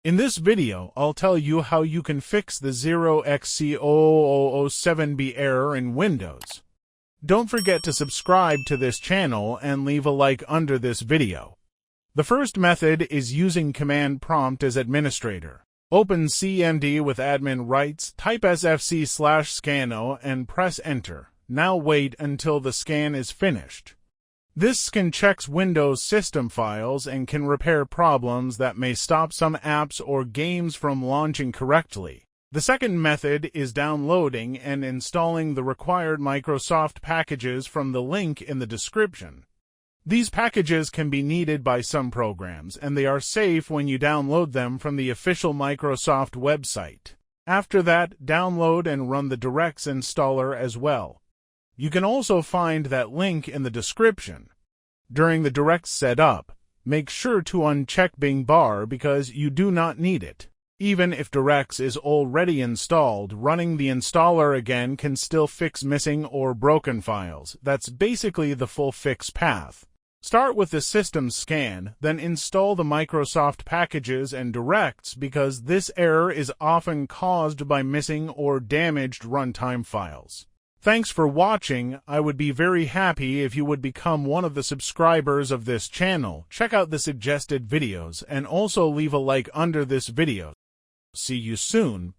In this video, I'll tell you how you can fix the 0xc00007b error in Windows. Don't forget to subscribe to this channel and leave a like under this video. The first method is using command prompt as administrator. Open CMD with admin rights, type sfc/scano and press enter. Now wait until the scan is finished. This scan checks Windows system files and can repair problems that may stop some apps or games from launching correctly. The second method is downloading and installing the required Microsoft packages from the link in the description. These packages can be needed by some programs, and they are safe when you download them from the official Microsoft website. After that, download and run the DirectX installer as well. You can also find that link in the description. During the DirectX setup, make sure to uncheck Bing bar because you do not need it. Even if DirectX is already installed, running the installer again can still fix missing or broken files. That's basically the full fix path. Start with the system scan, then install the Microsoft packages and DirectX because this error is often caused by missing or damaged runtime files. Thanks for watching. I would be very happy if you would become one of the subscribers of this channel. Check out the suggested videos and also leave a like under this video. See you soon.